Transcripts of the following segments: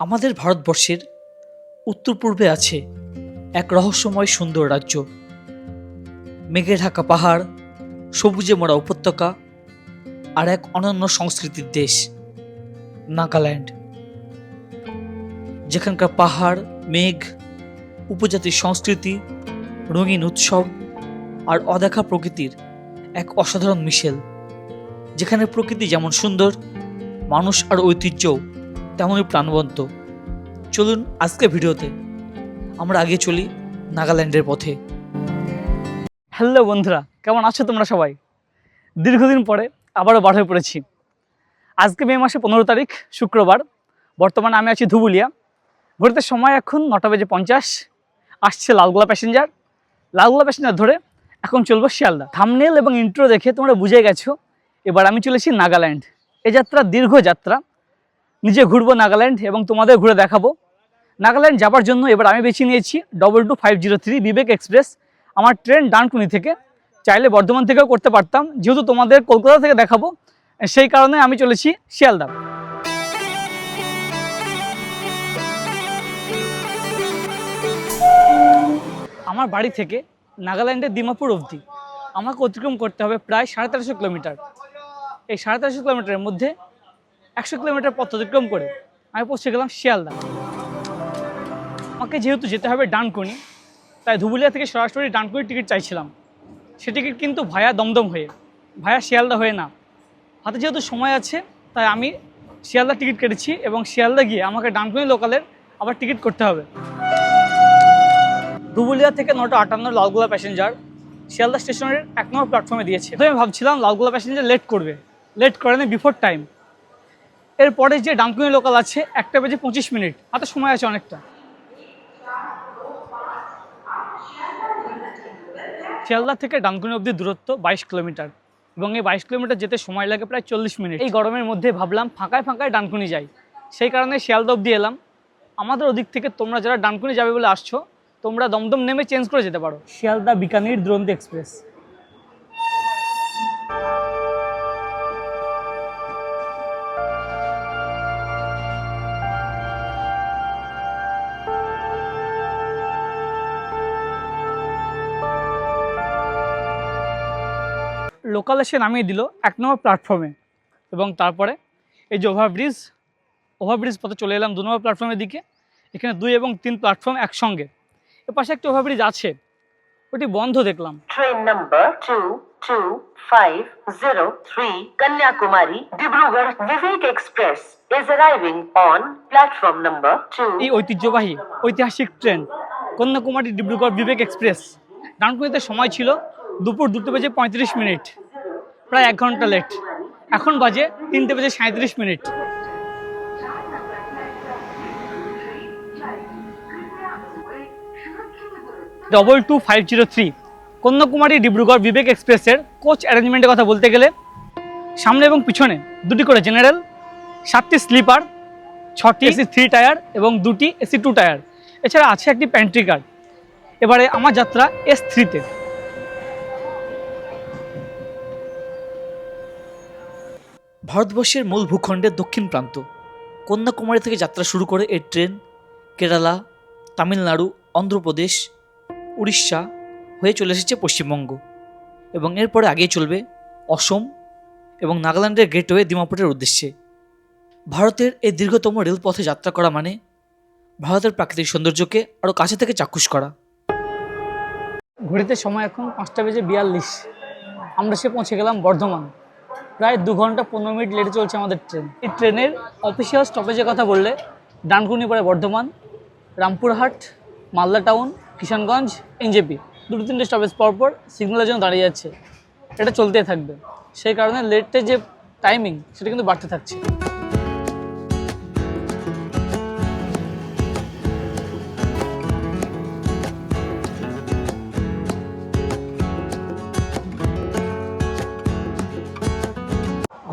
আমাদের ভারতবর্ষের উত্তর পূর্বে আছে এক রহস্যময় সুন্দর রাজ্য, মেঘে ঢাকা পাহাড়, সবুজে মোড়া উপত্যকা আর এক অনন্য সংস্কৃতির দেশ নাগাল্যান্ড, যেখানকার পাহাড়, মেঘ, উপজাতির সংস্কৃতি, রঙিন উৎসব আর অদেখা প্রকৃতির এক অসাধারণ মিশেল। যেখানে প্রকৃতি যেমন সুন্দর, মানুষ আর ঐতিহ্যও তেমনই প্রাণবন্ত। চলুন আজকে ভিডিওতে আমরা আগে চলি নাগাল্যান্ডের পথে। হ্যালো বন্ধুরা, কেমন আছো তোমরা সবাই? দীর্ঘদিন পরে আবারও বার হয়ে পড়েছি। আজকে মে মাসে 15 তারিখ শুক্রবার। বর্তমানে আমি আছি ধুবুলিয়া। ঘুরতে সময় এখন 9:50। আসছে লালগোলা প্যাসেঞ্জার। লালগোলা প্যাসেঞ্জার ধরে এখন চলবো শিয়ালদা। থাম্বনেল এবং ইন্ট্রো দেখে তোমরা বুঝে গেছো এবার আমি চলেছি নাগাল্যান্ড। এই যাত্রা দীর্ঘ যাত্রা, নিজে ঘুরবো নাগাল্যান্ড এবং তোমাদের ঘুরে দেখাবো। নাগাল্যান্ড যাবার জন্য এবার আমি বেছে নিয়েছি 22503 বিবেক এক্সপ্রেস। আমার ট্রেন ডানকুনি থেকে, চাইলে বর্ধমান থেকেও করতে পারতাম, যেহেতু তোমাদের কলকাতা থেকে দেখাবো সেই কারণে আমি চলেছি শিয়ালদা। আমার বাড়ি থেকে নাগাল্যান্ডের দিমাপুর অবধি আমাকে অতিক্রম করতে হবে প্রায় 1350 কিলোমিটার। এই 1350 কিলোমিটারের মধ্যে 100 কিলোমিটার পথ অতিক্রম করে আমি পৌঁছে গেলাম শিয়ালদা। আমাকে যেহেতু যেতে হবে ডানকুনি, তাই ধুবুলিয়া থেকে সরাসরি ডানকুনির টিকিট চাইছিলাম। সে টিকিট কিন্তু ভায়া দমদম হয়ে, ভায়া শিয়ালদা হয়ে না। হাতে যেহেতু সময় আছে তাই আমি শিয়ালদা টিকিট কেটেছি এবং শিয়ালদা গিয়ে আমাকে ডানকুনি লোকালের আবার টিকিট করতে হবে। ধুবুলিয়া থেকে 9:58 লালগোলা প্যাসেঞ্জার শিয়ালদা স্টেশনের 1 নম্বর প্ল্যাটফর্মে দিয়েছে। তো আমি ভাবছিলাম লালগোলা প্যাসেঞ্জার লেট করবে, লেট করে না বিফোর টাইম। এরপরে যে ডানকুনি লোকাল আছে 1:25, হাতে সময় আছে অনেকটা। শিয়ালদা থেকে ডানকুনি অবধি দূরত্ব 22 কিলোমিটার এবং এই 22 কিলোমিটার যেতে সময় লাগে প্রায় 40 মিনিট। এই গরমের মধ্যে ভাবলাম ফাঁকায় ফাঁকায় ডানকুনি যাই, সেই কারণে শিয়ালদা অবধি এলাম। আমাদের ওদিক থেকে তোমরা যারা ডানকুনি যাবে বলে আসছো, তোমরা দমদম নেমে চেঞ্জ করে যেতে পারো। শিয়ালদা বিকানির দুরন্ত এক্সপ্রেস। লোকাল এসে নামিয়ে দিল 1 নম্বর প্ল্যাটফর্মে এবং তারপরে এই যে ওভারব্রিজ পথে চলে এলাম 2 নম্বর প্ল্যাটফর্মের দিকে। এখানে 2 এবং 3 প্ল্যাটফর্ম একসঙ্গে। এর পাশে একটা ওভারব্রিজ আছে, ওটি বন্ধ দেখলাম। Train number 22503 Kanyakumari Dibrugarh Vivek express is arriving on platform number 2। এই ঐতিহ্যবাহী ঐতিহাসিক ট্রেন কন্যাকুমারী ডিব্রুগড় বিবেক এক্সপ্রেস ডানকুনিতে সময় ছিল দুপুর 2:35, প্রায় 1 ঘন্টা লেট। এখন বাজে 3:37। 22503 কন্যাকুমারী ডিব্রুগড় বিবেক এক্সপ্রেসের কোচ অ্যারেঞ্জমেন্টের কথা বলতে গেলে সামনে এবং পিছনে 2টি করে জেনারেল, 7টি স্লিপার, 6টি এসি 3 টায়ার এবং 2টি এসি 2 টায়ার। এছাড়া আছে একটি প্যান্ট্রি কার। এবারে আমার যাত্রা S3-তে। ভারতবর্ষের মূল ভূখণ্ডের দক্ষিণ প্রান্ত কন্যাকুমারী থেকে যাত্রা শুরু করে এই ট্রেন কেরালা, তামিলনাড়ু, অন্ধ্রপ্রদেশ, উড়িষ্যা হয়ে চলে এসেছে পশ্চিমবঙ্গ এবং এরপরে আগেই চলবে অসম এবং নাগাল্যান্ডের গেটওয়ে দিমাপুরের উদ্দেশ্যে। ভারতের এই দীর্ঘতম রেলপথে যাত্রা করা মানে ভারতের প্রাকৃতিক সৌন্দর্যকে আরও কাছে থেকে চাক্ষুষ করা। ঘড়িতে সময় এখন 5:42। আমরা সে পৌঁছে গেলাম বর্ধমান। প্রায় 2 ঘন্টা 15 মিনিট লেটে চলছে আমাদের ট্রেন। এই ট্রেনের অফিসিয়াল স্টপেজের কথা বললে ডানকুনি পরে বর্ধমান, রামপুরহাট, মালদা টাউন, কিষানগঞ্জ, এনজেপি, 2-3টে স্টপেজ পরপর সিগন্যালের জন্য দাঁড়িয়ে যাচ্ছে। এটা চলতেই থাকবে, সেই কারণে লেটের যে টাইমিং সেটা কিন্তু বাড়তে থাকছে।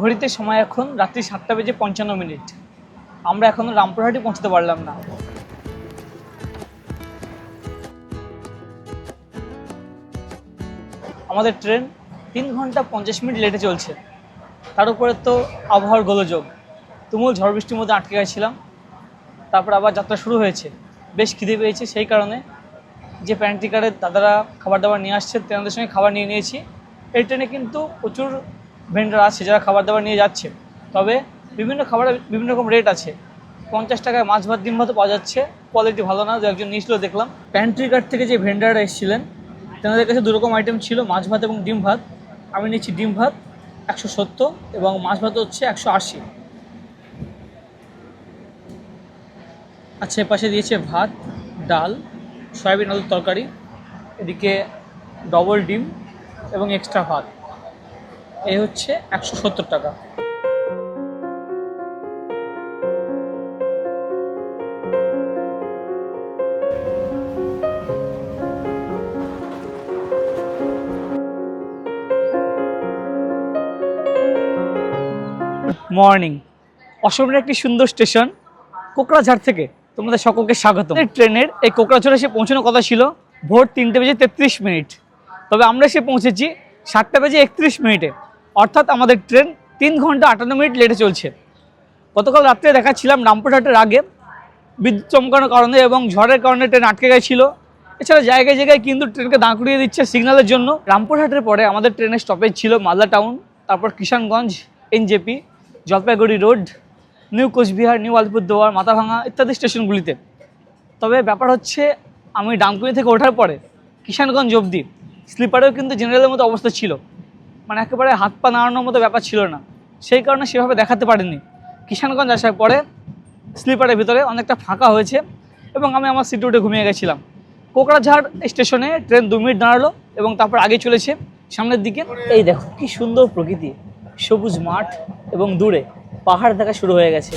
ঘড়িতে সময় এখন রাত্রি 7:55। আমরা এখনো রামপুরহাটে পৌঁছতে পারলাম না। আমাদের ট্রেন 3 ঘন্টা 50 মিনিট লেটে চলছে। তার উপরে তো আবহাওয়ার গোলযোগ, তুমুল ঝড় বৃষ্টির মধ্যে আটকে গেছিলাম। তারপর আবার যাত্রা শুরু হয়েছে। বেশ খিদে পেয়েছে, সেই কারণে যে প্যান্ট্রি কারের দাদারা খাবার দাবার নিয়ে আসছে তেনাদের সঙ্গে খাবার নিয়ে নিয়েছি। এই ট্রেনে কিন্তু প্রচুর ভেন্ডার আছে যারা খাবার দাবার নিয়ে যাচ্ছে, তবে বিভিন্ন খাবারের বিভিন্ন রকম রেট আছে। 50 টাকায় মাছ ভাত ডিম ভাতও পাওয়া যাচ্ছে, কোয়ালিটি ভালো না, দু একজন নিয়েছিল দেখলাম। প্যান্ট্রি কার থেকে যে ভেন্ডাররা এসেছিলেন তেনাদের কাছে দুরকম আইটেম ছিল, মাছ ভাত এবং ডিম ভাত। আমি নিচ্ছি ডিম ভাত 170 এবং মাছ ভাত হচ্ছে 180। আচ্ছা, এপাশে দিয়েছে ভাত, ডাল, সয়াবিন আলুর তরকারি, এদিকে ডবল ডিম এবং এক্সট্রা ভাত। এই হচ্ছে 170 টাকা। মর্নিং, অসমের একটি সুন্দর স্টেশন কোকরাঝাড় থেকে তোমাদের সকলকে স্বাগত। ট্রেনের এই কোকরাঝাড়ে এসে পৌঁছানোর কথা ছিল ভোর 3:33। তবে আমরা এসে পৌঁছেছি 7:31, অর্থাৎ আমাদের ট্রেন 3 ঘন্টা 58 লেটে চলছে। গতকাল রাত্রে দেখাচ্ছিলাম রামপুরহাটের আগে বিদ্যুৎ চমকানোর কারণে এবং ঝড়ের কারণে ট্রেন আটকে গেছিলো। এছাড়া জায়গায় জায়গায় কিন্তু ট্রেনকে দাঁড় করিয়ে দিচ্ছে সিগন্যালের জন্য। রামপুরহাটের পরে আমাদের ট্রেনের স্টপেজ ছিল মালদা টাউন, তারপর Kishanganj, NJP, Jalpaiguri road, new Coochbehar, new Alipurduar, Mathabhanga ইত্যাদি স্টেশনগুলিতে। তবে ব্যাপার হচ্ছে আমি ডানকুনি থেকে ওঠার পরে কিষানগঞ্জ অবধি স্লিপারেও কিন্তু জেনারেলের মতো অবস্থা ছিল, মানে একেবারে হাত পা নাড়ানোর মতো ব্যাপার ছিল না, সেই কারণে সেভাবে দেখাতে পারিনি। কিষানগঞ্জ আসার পরে স্লিপারের ভিতরে অনেকটা ফাঁকা হয়েছে এবং আমি আমার সিটে উঠে ঘুমিয়ে গেছিলাম। কোকরাঝাড় স্টেশনে ট্রেন 2 মিনিট দাঁড়ালো এবং তারপর আগে চলেছে সামনের দিকে। এই দেখো কি সুন্দর প্রকৃতি, সবুজ মাঠ এবং দূরে পাহাড় দেখা শুরু হয়ে গেছে।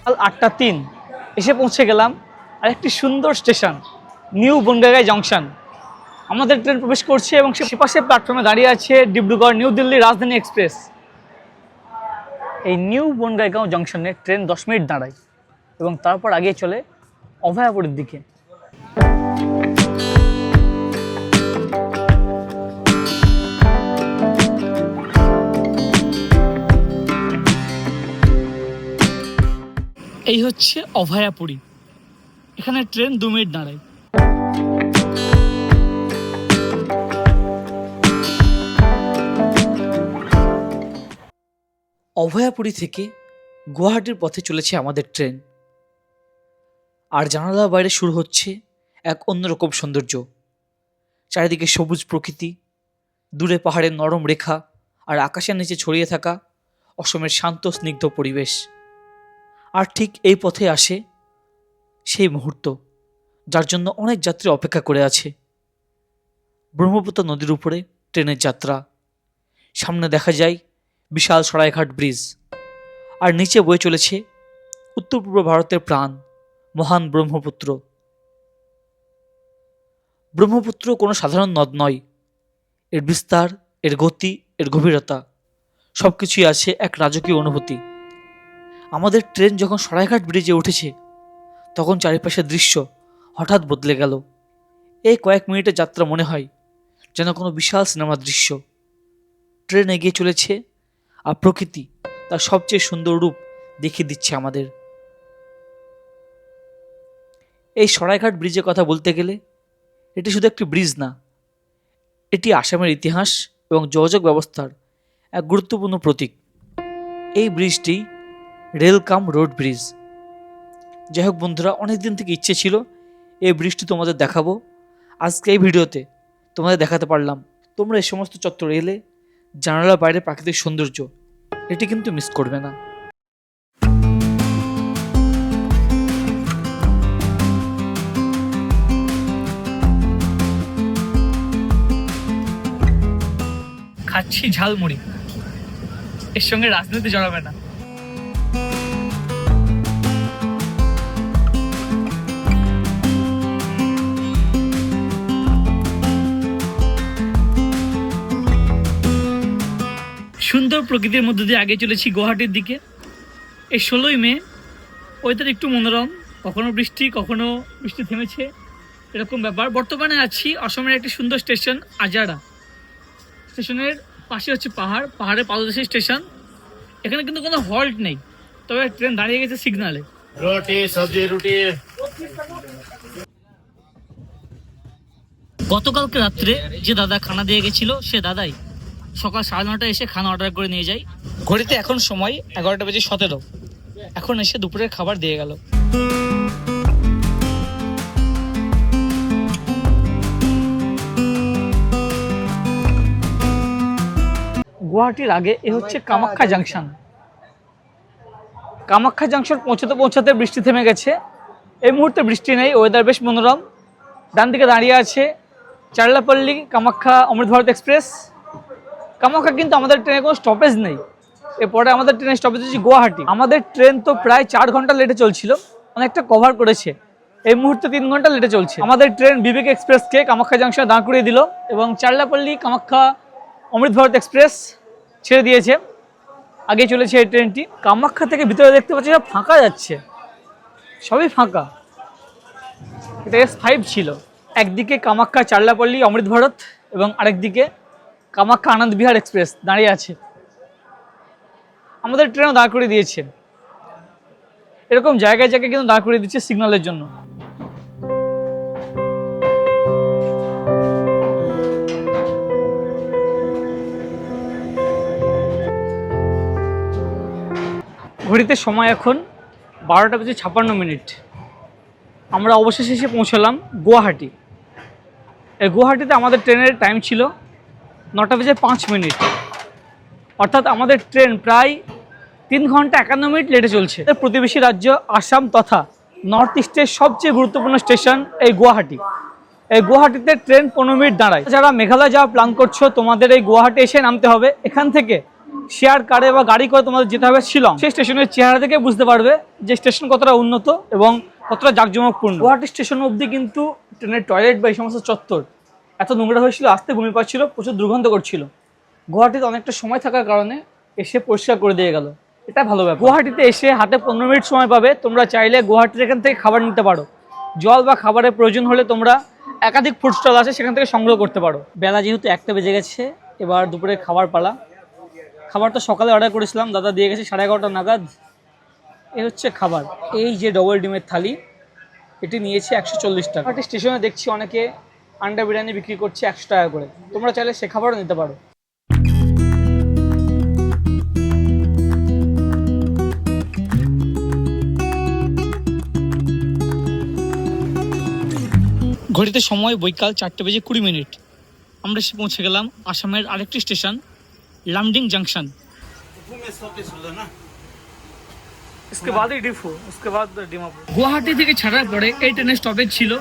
সকাল 8:03 এসে পৌঁছে গেলাম আর একটি সুন্দর স্টেশন নিউ বনগাঁই জংশন। আমাদের ট্রেন প্রবেশ করছে এবং সেপাশে প্ল্যাটফর্মে দাঁড়িয়ে আছে ডিব্রুগড় নিউ দিল্লি রাজধানী এক্সপ্রেস। এই নিউ বনগাঁইগাঁও জংশনে ট্রেন 10 মিনিট দাঁড়ায় এবং তারপর আগিয়ে চলে অভয়াপুরের দিকে। এই হচ্ছে অভয়াপুরী, এখানে ট্রেন 2 মিনিট দাঁড়ায়। অভয়াপুরী থেকে গুয়াহাটির পথে চলেছে আমাদের ট্রেন, আর জানালার বাইরে শুরু হচ্ছে এক অন্যরকম সৌন্দর্য। চারিদিকে সবুজ প্রকৃতি, দূরে পাহাড়ের নরম রেখা আর আকাশের নিচে ছড়িয়ে থাকা অসমের শান্ত স্নিগ্ধ পরিবেশ। আর ঠিক এই পথে আসে সেই মুহূর্ত যার জন্য অনেক যাত্রী অপেক্ষা করে আছে। ব্রহ্মপুত্র নদীর উপরে ট্রেনের যাত্রা। সামনে দেখা যায় বিশাল সরাইঘাট ব্রিজ, আর নিচে বয়ে চলেছে উত্তর পূর্ব ভারতের প্রাণ মহান ব্রহ্মপুত্র। ব্রহ্মপুত্র কোনো সাধারণ নদ নয়, এর বিস্তার, এর গতি, এর গভীরতা সবকিছুই আছে এক রাজকীয় অনুভূতি। আমাদের ট্রেন যখন সরাইঘাট ব্রিজে উঠেছে তখন চারিপাশের দৃশ্য হঠাৎ বদলে গেল। এই কয়েক মিনিটের যাত্রা মনে হয় যেন কোনো বিশাল সিনেমার দৃশ্য। ট্রেন এগিয়ে চলেছে আর প্রকৃতি তার সবচেয়ে সুন্দর রূপ দেখিয়ে দিচ্ছে আমাদের। এই সরাইঘাট ব্রিজের কথা বলতে গেলে এটি শুধু একটি ব্রিজ না, এটি আসামের ইতিহাস এবং যোগাযোগ ব্যবস্থার এক গুরুত্বপূর্ণ প্রতীক। এই ব্রিজটি রেল কাম রোড ব্রিজ। যাই হোক বন্ধুরা, অনেকদিন থেকে ইচ্ছে ছিল এই ব্রিজটি তোমাদের দেখাবো, আজকে এই ভিডিওতে তোমাদের দেখাতে পারলাম। তোমরা এই সমস্ত চত্বরে এলে জানালার বাইরে প্রাকৃতিক সৌন্দর্য এটি কিন্তু মিস করবে না। খাচ্ছি ঝালমুড়ি, এর সঙ্গে রাজনীতি জড়াবে না। সুন্দর প্রকৃতির মধ্যে দিয়ে আগে চলেছি গুয়াহাটির দিকে। এই 16ই মে ওয়েদার একটু মনোরম, কখনো বৃষ্টি থেমেছে, এরকম ব্যাপার। বর্তমানে আছি অসমের একটি সুন্দর স্টেশন আজারা। স্টেশনের পাশে হচ্ছে পাহাড়ের পাদদেশে স্টেশন। এখানে কিন্তু কোনো হল্ট নেই, তবে ট্রেন দাঁড়িয়ে গেছে সিগনালে। रोटी सब्जी रोटी গতকালকে রাত্রে যে দাদা খানা দিয়ে গেছিল, সে দাদাই সকাল 9:30 এসে খানা অর্ডার করে নিয়ে যায়। ঘড়িতে এখন সময় 11:17। এখন এসে দুপুরের খাবার দিয়ে গেল। গুয়াহাটির আগে এ হচ্ছে কামাখ্যা জাংশন। কামাখ্যা জাংশন পৌঁছাতে বৃষ্টি থেমে গেছে। এই মুহূর্তে বৃষ্টি নেই, ওয়েদার বেশ মনোরম। ডান দিকে দাঁড়িয়ে আছে চারলাপল্লী কামাখ্যা অমৃত ভারত এক্সপ্রেস। কামাখ্যা কিন্তু আমাদের ট্রেনে কোনো স্টপেজ নেই। এরপরে আমাদের ট্রেনের স্টপেজ হচ্ছে গুয়াহাটি। আমাদের ট্রেন তো প্রায় 4 ঘন্টা লেটে চলছিল, অনেকটা কভার করেছে। এই মুহূর্তে 3 ঘন্টা লেটে চলছে। আমাদের ট্রেন বিবেক এক্সপ্রেসকে কামাখ্যা জাংশনে দাঁড় করিয়ে দিল এবং চারলাপল্লী কামাখ্যা অমৃত ভারত এক্সপ্রেস ছেড়ে দিয়েছে। আগে চলেছে এই ট্রেনটি। কামাখ্যা থেকে ভিতরে দেখতে পাচ্ছি সব ফাঁকা যাচ্ছে, সবই ফাঁকা। এটা S5 ছিল। একদিকে কামাখ্যা চারলাপল্লী অমৃত ভারত এবং আরেকদিকে কামাখ্যা আনন্দ বিহার এক্সপ্রেস দাঁড়িয়ে আছে। আমাদের ট্রেনও দাঁড় করে দিয়েছে। এরকম জায়গায় কিন্তু দাঁড় করে দিচ্ছে সিগন্যালের জন্য। ঘড়িতে সময় এখন 12:56। আমরা অবশেষে এসে পৌঁছলাম গুয়াহাটি। এই গুয়াহাটিতে আমাদের ট্রেনের টাইম ছিল 9:05। অর্থাৎ আমাদের ট্রেন প্রায় 3 ঘন্টা 51 মিনিট লেটে চলছে। প্রতিবেশী রাজ্য আসাম তথা নর্থ ইস্টের সবচেয়ে গুরুত্বপূর্ণ স্টেশন এই গুয়াহাটি। এই গুয়াহাটিতে ট্রেন 15 মিনিট দাঁড়ায়। যারা মেঘালয় যাওয়ার প্ল্যান করছো, তোমাদের এই গুয়াহাটি এসে নামতে হবে। এখান থেকে শেয়ার কারে বা গাড়ি করে তোমাদের যেতে হবে শিলং। সেই স্টেশনের চেহারা থেকে বুঝতে পারবে যে স্টেশন কতটা উন্নত এবং কতটা জাঁকজমকপূর্ণ। গুয়াহাটি স্টেশন অবধি কিন্তু ট্রেনের টয়লেট বা এই সমস্ত চত্বর এত নোংরা হয়েছিল, আসতে বমি পাচ্ছিল, প্রচুর দুর্গন্ধ করছিল। গুয়াহাটিতে অনেকটা সময় থাকার কারণে এসে পরিষ্কার করে দিয়ে গেল, এটা ভালো ব্যাপার। গুয়াহাটিতে এসে হাতে 15 মিনিট সময় পাবে। তোমরা চাইলে গুয়াহাটির এখান থেকে খাবার নিতে পারো। জল বা খাবারের প্রয়োজন হলে তোমরা একাধিক ফুড স্টল আছে, সেখান থেকে সংগ্রহ করতে পারো। বেলা যেহেতু 1টা বেজে গেছে, এবার দুপুরে খাবার পালা। খাবার তো সকালে অর্ডার করেছিলাম, দাদা দিয়ে গেছে 11:30 নাগাদ। এ হচ্ছে খাবার। এই যে ডবল ডিমের থালি, এটি নিয়েছে 140 টাকা। স্টেশনে দেখছি অনেকে আন্ডা বিরিয়ানি বিক্রি করছে 100 টাকা করে। তোমরা চাইলে সে খাবারও নিতে পারো। ঘড়িতে সময় বৈকাল 4:20। আমরা এসে পৌঁছে গেলাম আসামের আরেকটি স্টেশন লামডিং জংশন। গুয়াহাটি থেকে ছাড়ার পরে এই ট্রেনের স্টপেজ ছিল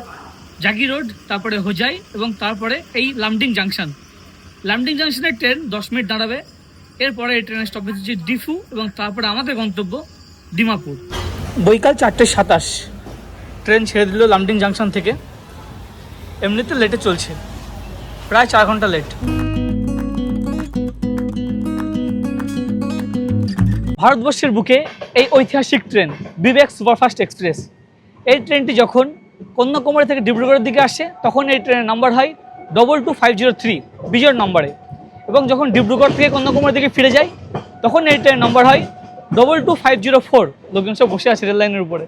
জাগি রোড, তারপরে হোজাই এবং তারপরে এই লামডিং জংশন। লামডিং জংশনের ট্রেন 10 মিনিট দাঁড়াবে। এরপরে এই ট্রেনের স্টপেজ হচ্ছে ডিফু এবং তারপরে আমাদের গন্তব্য ডিমাপুর। বৈকাল 4:27 ট্রেন ছেড়ে দিল লামডিং জংশন থেকে। এমনিতে লেটে চলছে, প্রায় 4 ঘন্টা লেট। ভারতবর্ষের বুকে এই ঐতিহাসিক ট্রেন বিবেক সুপারফাস্ট এক্সপ্রেস। এই ট্রেনটি যখন কন্যাকুমারী থেকে ডিব্রুগড়ের দিকে আসে, তখন এই ট্রেনের নাম্বার হয় 22503 বিজয় নম্বরে, এবং যখন ডিব্রুগড় থেকে কন্যাকুমারীর দিকে ফিরে যায়, তখন এই ট্রেনের নম্বর হয় 22504। লোকজন সব বসে আছে রেল লাইনের উপরে।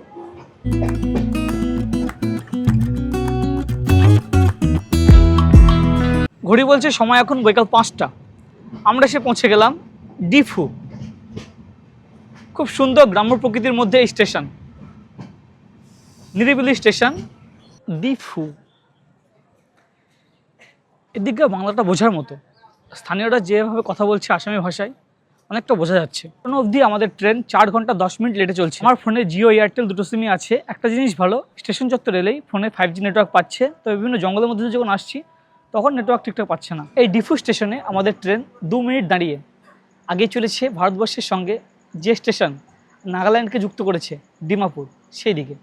ঘড়ি বলছে সময় এখন বৈকাল 5টা। আমরা এসে পৌঁছে গেলাম ডিফু। খুব সুন্দর গ্রাম্য প্রকৃতির মধ্যে এই স্টেশন, নিরিবিলি স্টেশন ডিফু। এদিকে বাংলাটা বোঝার মতো, স্থানীয়রা যেভাবে কথা বলছে আসামি ভাষায় অনেকটা বোঝা যাচ্ছে। কোনো অবধি আমাদের ট্রেন 4 ঘন্টা 10 মিনিট লেটে চলছে। আমার ফোনে জিও এয়ারটেল দুটো সিমই আছে। একটা জিনিস ভালো, স্টেশন চত্বর এলেই ফোনে 5G নেটওয়ার্ক পাচ্ছে। তো বিভিন্ন জঙ্গলের মধ্যে যখন আসছি তখন নেটওয়ার্ক ঠিকঠাক পাচ্ছে না। এই ডিফু স্টেশনে আমাদের ট্রেন 2 মিনিট দাঁড়িয়ে আগে চলেছে ভারতবর্ষের সঙ্গে যে স্টেশন নাগাল্যান্ডকে যুক্ত করেছে ডিমাপুর, সেই দিকে।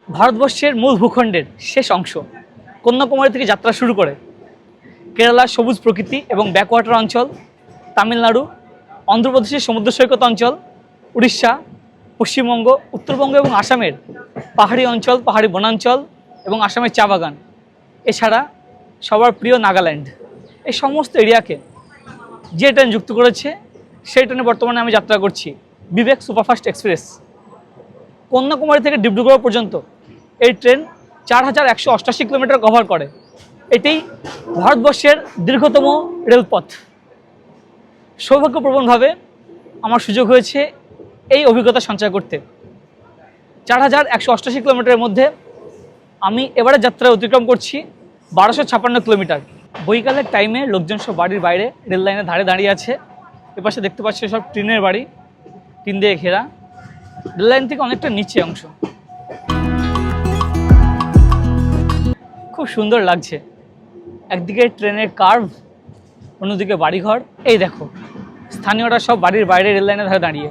ভারতবর্ষের মূল ভূখণ্ডের শেষ অংশ কন্যাকুমারী থেকে যাত্রা শুরু করে কেরালার সবুজ প্রকৃতি এবং ব্যাকওয়াটার অঞ্চল, তামিলনাড়ু, অন্ধ্রপ্রদেশের সমুদ্র সৈকত অঞ্চল, উড়িষ্যা, পশ্চিমবঙ্গ, উত্তরবঙ্গ এবং আসামের পাহাড়ি অঞ্চল, পাহাড়ি বনাঞ্চল এবং আসামের চা বাগান, এছাড়া সবার প্রিয় নাগাল্যান্ড, এই সমস্ত এরিয়াকে যে ট্রেন যুক্ত করেছে সেই ট্রেনে বর্তমানে আমি যাত্রা করছি বিবেক সুপারফাস্ট এক্সপ্রেস। কন্যাকুমারী থেকে ডিব্রুগড় পর্যন্ত এই ট্রেন 4188 কিলোমিটার কভার করে। এটি ভারতবর্ষের দীর্ঘতম রেলপথ। সৌভাগ্যপ্রবণভাবে আমার সুযোগ হয়েছে এই অভিজ্ঞতা সঞ্চয় করতে। 4188 কিলোমিটারের মধ্যে আমি এবারে যাত্রা অতিক্রম করছি 1256 কিলোমিটার। বৈকালের টাইমে লোকজন সব বাড়ির বাইরে রেল লাইনের ধারে দাঁড়িয়ে আছে। এপাশে দেখতে পাচ্ছি সব টিনের বাড়ি, টিন দিয়ে ঘেরা, রেল লাইন থেকে অনেকটা নিচে অংশ। খুব সুন্দর লাগছে, একদিকে ট্রেনের কার্ভ, অন্যদিকে বাড়িঘর। এই দেখো স্থানীয়রা সব বাড়ির বাইরে রেল লাইনের ধারে দাঁড়িয়ে।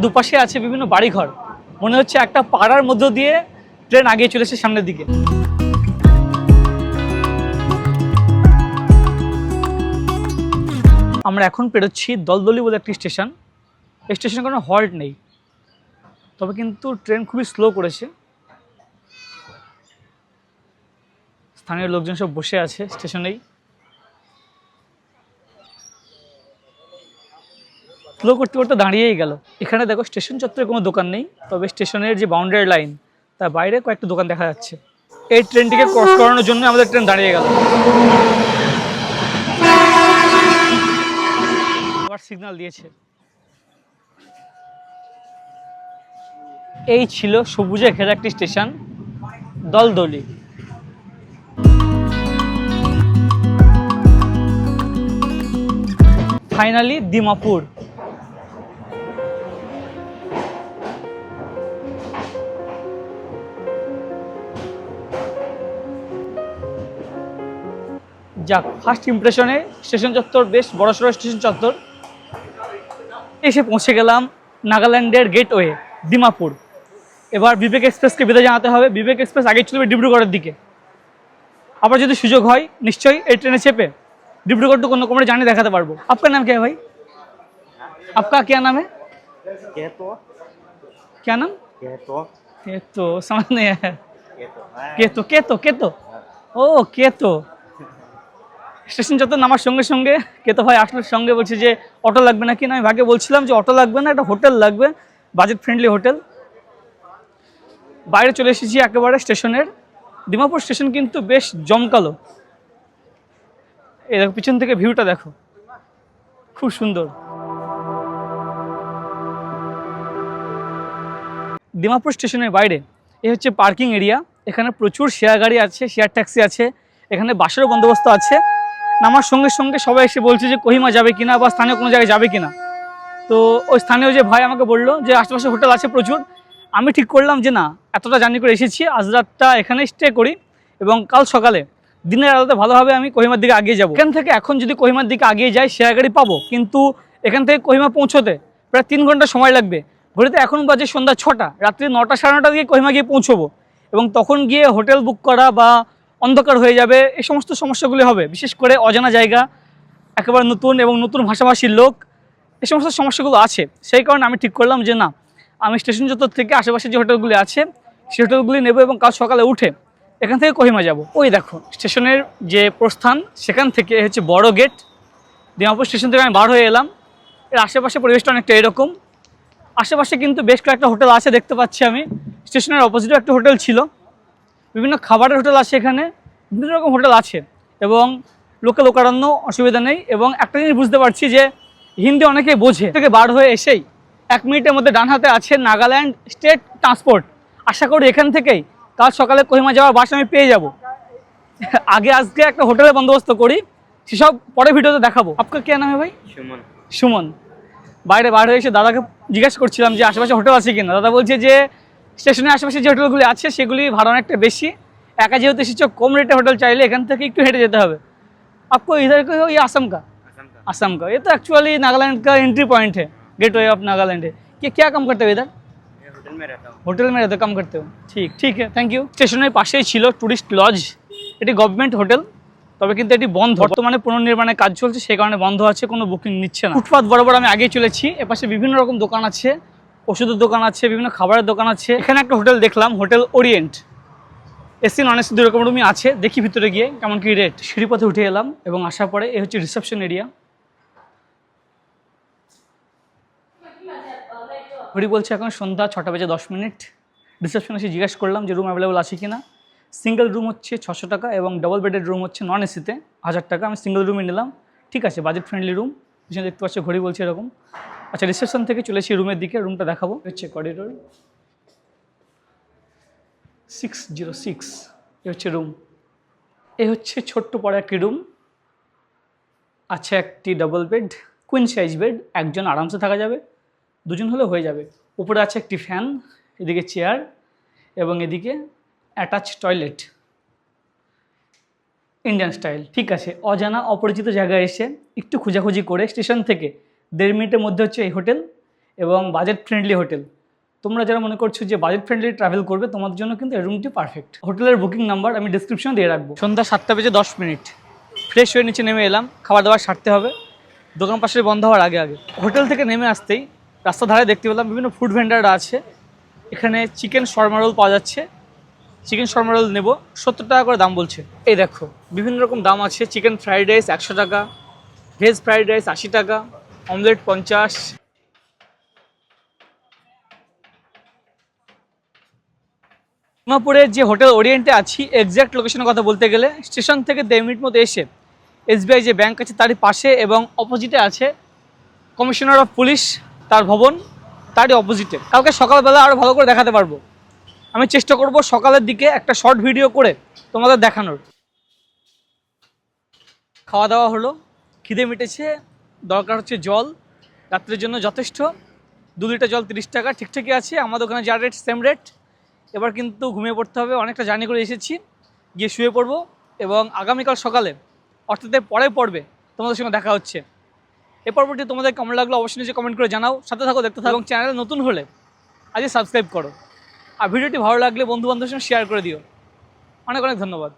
দুপাশে আছে বিভিন্ন বাড়িঘর, মনে হচ্ছে একটা পাড়ার মধ্য দিয়ে ট্রেন আগিয়ে চলেছে সামনের দিকে। আমরা এখন পেরোচ্ছি দলদলি বলে একটি স্টেশন। এই স্টেশনে কোনো হল্ট নেই, তবে কিন্তু ট্রেন খুবই স্লো করেছে। স্থানীয় লোকজন সব বসে আছে স্টেশনেই। স্লো করতে করতে দাঁড়িয়েই গেল। এখানে দেখো স্টেশন চত্বরে কোনো দোকান নেই, তবে স্টেশনের যে বাউন্ডারি লাইন তার বাইরে কয়েকটা দোকান দেখা যাচ্ছে। এই ট্রেনটিকে ক্রস করানোর জন্য আমাদের ট্রেন দাঁড়িয়ে গেল। আবার সিগন্যাল দিয়েছে। এই ছিল সবুজে ঘেরা একটি স্টেশন, দলদলি। ফাইনালি দিমাপুর। যাক, ফার্স্ট ইমপ্রেশনে স্টেশন চত্বর বেশ বড়সড় স্টেশন চত্বর। এসে পৌঁছে গেলাম নাগাল্যান্ডের গেটওয়ে দিমাপুর। এবার বিবেক এক্সপ্রেসকে বিদায় জানাতে হবে। বিবেক এক্সপ্রেস আগে চলবে ডিব্রুগড়ের দিকে। আবার যদি সুযোগ হয় নিশ্চয়ই এই ট্রেনে চেপে डिब्रूगढ़ टू कन्याकुमारी जाने देखाते पारबो। आपका नाम क्या है भाई? आपका क्या नाम है? क्या नाम? केतो समझ नहीं है। केतो केतो केतो ओ केतो স্টেশন যত নামার সঙ্গে সঙ্গে কেতো ভাই আসলে সঙ্গে বলছে যে অটো লাগবে নাকি। না, আমি ভাগে বলছিলাম যে অটো লাগবে না, একটা হোটেল লাগবে, বাজেট ফ্রেন্ডলি হোটেল। বাইরে চলে এসেছি একেবারে স্টেশনের। দিমাপুর স্টেশন কিন্তু বেশ জমকালো। এই দেখো পিছন থেকে ভিউটা দেখো, খুব সুন্দর। দিমাপুর স্টেশনের বাইরে এই হচ্ছে পার্কিং এরিয়া। এখানে প্রচুর শেয়ার গাড়ি আছে, শেয়ার ট্যাক্সি আছে, এখানে বাসেরও বন্দোবস্ত আছে। নামার সঙ্গে সঙ্গে সবাই এসে বলছে যে কোহিমা যাবে কিনা বা স্থানীয় কোনো জায়গায় যাবে কিনা। তো ওই স্থানীয় যে ভাই আমাকে বললো যে আশেপাশে হোটেল আছে প্রচুর। আমি ঠিক করলাম যে না, এতটা জার্নি করে এসেছি, আজ রাতটা এখানে স্টে করি এবং কাল সকালে দিনের আলোতে ভালোভাবে আমি কোহিমার দিকে আগিয়ে যাব। এখান থেকে এখন যদি কোহিমার দিকে আগিয়ে যাই শেয়ার গাড়ি পাবো, কিন্তু এখান থেকে কোহিমা পৌঁছতে প্রায় 3 ঘন্টা সময় লাগবে। ঘড়িতে এখন বাজে সন্ধ্যা 6টা, রাত্রি 9টা সাড়ে 9টার দিকে কোহিমা গিয়ে পৌঁছবো এবং তখন গিয়ে হোটেল বুক করা বা অন্ধকার হয়ে যাবে, এই সমস্ত সমস্যাগুলি হবে। বিশেষ করে অজানা জায়গা, একেবারে নতুন এবং নতুন ভাষাভাষীর লোক, এই সমস্ত সমস্যাগুলো আছে। সেই কারণে আমি ঠিক করলাম যে না, আমি স্টেশন চত্বর থেকে আশেপাশে যে হোটেলগুলি আছে সেই হোটেলগুলি নেব এবং কাল সকালে উঠে এখান থেকে কোহিমা যাব। ওই দেখো স্টেশনের যে প্রস্থান, সেখান থেকে হচ্ছে বড় গেট। দিমাপুর স্টেশন থেকে আমি বার হয়ে এলাম। এর আশেপাশে পরিবেশটা অনেকটা এরকম। আশেপাশে কিন্তু বেশ কয়েকটা হোটেল আছে দেখতে পাচ্ছি আমি। স্টেশনের অপোজিটেও একটা হোটেল ছিল, বিভিন্ন খাবারের হোটেল আছে, এখানে বিভিন্ন রকম হোটেল আছে এবং লোকে লোকারণ্য, অসুবিধা নেই। এবং একটা জিনিস বুঝতে পারছি যে হিন্দি অনেকেই বোঝে। থেকে বার হয়ে এসেই 1 মিনিটের মধ্যে ডান হাতে আছে নাগাল্যান্ড স্টেট ট্রান্সপোর্ট। আশা করি এখান থেকেই কাল সকালে কোহিমা যাওয়ার বাস আমি পেয়ে যাব। আগে আজকে একটা হোটেলের বন্দোবস্ত করি, সেসব পরে ভিডিওতে দেখাবো। আপনার কে নাম है ভাই? সুমন। সুমন। বাইরে বার হয়ে এসে দাদাকে জিজ্ঞেস করছিলাম যে আশেপাশে হোটেল আছে কিনা। দাদা বলছে যে স্টেশনের আশেপাশে যে হোটেলগুলি আছে সেগুলি ভাড়া অনেকটা বেশি। একা যেহেতু এসেছে, কম রেটে হোটেল চাইলে এখান থেকে একটু হেঁটে যেতে হবে। आपको इधर का ये आसम का? आसम का। ये तो एक्चुअली नागालैंड का एंट्री पॉइंट है, गेटवे ऑफ नागालैंड है। ये क्या काम करते हो इधर? होटल में रहता हूँ। होटल में रहते हो, काम करते हो? ठीक ठीक है, थैंक यू। स्टेशনের পাশেই ছিল টুরিস্ট লজ। এটি গভর্নমেন্ট হোটেল। তবে কিন্তু এটি বন্ধ, বর্তমানে পুনর্নির্মাণের কাজ চলছে, সেই কারণে বন্ধ আছে, কোনো বুকিং নিচ্ছে না। ফুটপাথ বরাবর আমি আগেই চলেছি, এপাশে বিভিন্ন রকম দোকান আছে, ওষুধের দোকান আছে, বিভিন্ন খাবারের দোকান আছে। এখানে একটা হোটেল দেখলাম, hotel Orient, AC non AC 2 রকম রুমই আছে। দেখি ভিতরে গিয়ে কেমন কি রেট। সিঁড়িপথে উঠে এলাম এবং আসার পরে এই হচ্ছে রিসেপশন এরিয়া। ঘড়ি বলছে এখন সন্ধ্যা 6:10। রিসেপশনে এসে জিজ্ঞেস করলাম যে রুম অ্যাভেলেবল আছে কিনা। সিঙ্গেল রুম হচ্ছে 600 টাকা এবং ডবল বেডের রুম হচ্ছে নন এসিতে 1000 টাকা। আমি সিঙ্গেল রুমই নিলাম, ঠিক আছে, বাজেট ফ্রেন্ডলি রুম। পিছনে দেখতে পাচ্ছি ঘড়ি বলছে এরকম। আচ্ছা, রিসেপশন থেকে চলে এসেছি রুমের দিকে, রুমটা দেখাবো। হচ্ছে করিডোর 606, এ হচ্ছে রুম। এ হচ্ছে ছোট্ট বড় একটি রুম, আছে একটি double bed, queen size bed, একজন আরামসে থাকা যাবে, দুজন হলে হয়ে যাবে। উপরে আছে একটি ফ্যান, এদিকে চেয়ার এবং এদিকে অ্যাটাচ টয়লেট, ইন্ডিয়ান স্টাইল। ঠিক আছে, অজানা অপরিচিত জায়গায় এসে একটু খোঁজাখুঁজি করে স্টেশন থেকে 1.5 মিনিটের মধ্যে হচ্ছে এই হোটেল এবং বাজেট ফ্রেন্ডলি হোটেল। তোমরা যারা মনে করছো যে বাজেট ফ্রেন্ডলি ট্রাভেল করবে, তোমাদের জন্য কিন্তু এই রুমটি পারফেক্ট। হোটেলের বুকিং নাম্বার আমি ডিসক্রিপশনে দিয়ে রাখবো। সন্ধ্যা 7:10। ফ্রেশ হয়ে নিচে নেমে এলাম, খাবার দাবার সারতে হবে, দোকান পাশে বন্ধ হওয়ার আগে আগে। হোটেল থেকে নেমে আসতেই রাস্তার ধারে দেখতে পেলাম বিভিন্ন ফুড ভেন্ডাররা আছে। এখানে চিকেন শর্মা রোল পাওয়া যাচ্ছে, চিকেন শর্মা রোল নেব, 70 টাকা করে দাম বলছে। এই দেখো বিভিন্ন রকম দাম আছে। চিকেন ফ্রাইড রাইস 100 টাকা, ভেজ ফ্রাইড রাইস 80 টাকা, অমলেট 50। ডিমাপুরের যে হোটেল ওরিয়েন্টে আছি, এক্স্যাক্ট লোকেশনের কথা বলতে গেলে স্টেশন থেকে 1.5 মিনিট মতো এসে এসবিআই যে ব্যাংক আছে তারই পাশে এবং অপোজিটে আছে কমিশনার অফ পুলিশ, তার ভবন তারই অপোজিটে। কালকে সকালবেলা আরও ভালো করে দেখাতে পারবো। আমি চেষ্টা করব সকালের দিকে একটা শর্ট ভিডিও করে তোমাদের দেখানোর। খাওয়া দাওয়া হলো, খিদে মিটেছে, দরকার হচ্ছে জল, রাত্রের জন্য যথেষ্ট। 2 লিটার জল 30 টাকা, ঠিকঠাকই আছে। আমাদের ওখানে যা রেট সেম রেট। এবার কিন্তু ঘুমিয়ে পড়তে হবে, অনেকটা জার্নি করে এসেছি, গিয়ে শুয়ে পড়বো এবং আগামীকাল সকালে অর্থাৎ পরের পর্বে তোমাদের সঙ্গে দেখা হচ্ছে। এই পর্বটি তোমাদের কেমন লাগলো অবশ্যই নিচে কমেন্ট করে জানাও। সাথে থাকো, দেখতে থাকো এবং চ্যানেলে নতুন হলে আজকে সাবস্ক্রাইব করো। আর ভিডিওটি ভালো লাগলে বন্ধু বান্ধবের সঙ্গে শেয়ার করে দিও। অনেক অনেক ধন্যবাদ।